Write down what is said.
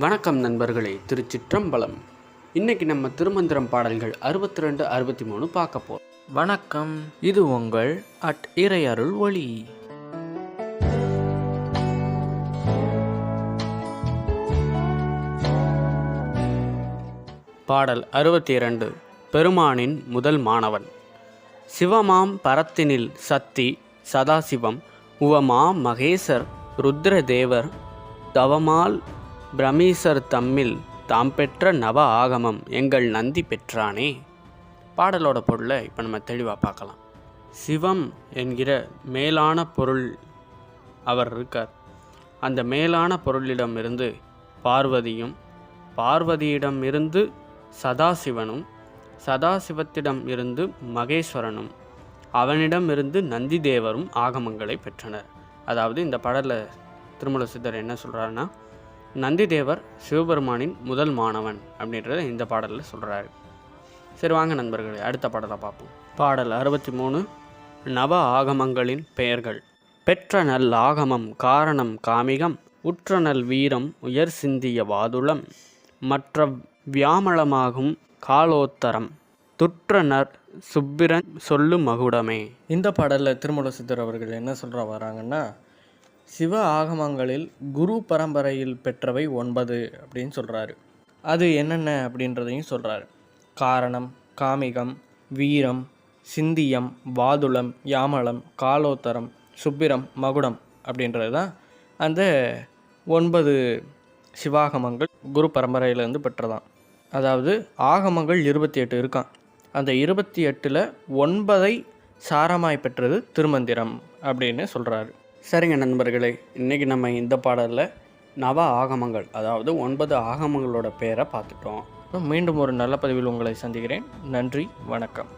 வணக்கம் நண்பர்களே, திருச்சிற்றம்பலம். இன்னைக்கு நம்ம திருமந்திரம் பாடல்கள் 62, 63 பார்க்க போறோம். வணக்கம், இது உங்கள் இறையருள் ஒளி. பாடல் 62. பெருமானின் முதல் மாணவன். சிவமாம் பரத்தினில் சத்தி சதாசிவம் உவமா மகேசர் ருத்ரதேவர் தவமால் பிரமீசர் தம்மில் தாம் பெற்ற நவ ஆகமம் எங்கள் நந்தி பெற்றானே. பாடலோட பொருளை இப்போ நம்ம தெளிவாக பார்க்கலாம். சிவம் என்கிற மேலான பொருள் அவர் இருக்கார். அந்த மேலான பொருளிடமிருந்து பார்வதியும், பார்வதியிடம் இருந்து சதாசிவனும், சதாசிவத்திடம் இருந்து மகேஸ்வரனும், அவனிடமிருந்து நந்தி தேவரும் ஆகமங்களை பெற்றனர். அதாவது இந்த பாடலில் திருமூல சித்தர் என்ன சொல்கிறாருன்னா, நந்தி தேவர் சிவபெருமானின் முதல் மாணவன் அப்படின்றத இந்த பாடலில் சொல்கிறாரு. சரி, வாங்க நண்பர்களே, அடுத்த பாடலை பார்ப்போம். பாடல் 63. நவ ஆகமங்களின் பெயர்கள். பெற்ற நல் ஆகமம் காரணம் காமிகம், உற்ற நல் வீரம் உயர் சிந்திய வாதுளம், மற்ற வியாமளமாகும் காலோத்தரம், துற்றனர் சுப்பிரன் சொல்லு மகுடமே. இந்த பாடலில் திருமூல சித்தர் அவர்கள் என்ன சொல்கிற வராங்கன்னா, சிவ ஆகமங்களில் குரு பரம்பரையில் பெற்றவை 9 அப்படின்னு சொல்கிறாரு. அது என்னென்ன அப்படின்றதையும் சொல்கிறாரு. காரணம், காமிகம், வீரம், சிந்தியம், வாதுளம், யாமளம், காலோத்தரம், சுப்பிரம், மகுடம் அப்படின்றது தான் அந்த 9 சிவாகமங்கள் குரு பரம்பரையிலேருந்து பெற்றதான். அதாவது ஆகமங்கள் 28 இருக்கான். அந்த 28ல் 9ஐ சாரமாய் பெற்றது திருமந்திரம் அப்படின்னு சொல்கிறாரு. சரிங்க நண்பர்களே, இன்றைக்கி நம்ம இந்த பாடலில் நவ ஆகமங்கள், அதாவது 9 ஆகமங்களோட பேரை பார்த்துட்டோம். மீண்டும் ஒரு நல்ல பதிவில் உங்களை சந்திக்கிறேன். நன்றி, வணக்கம்.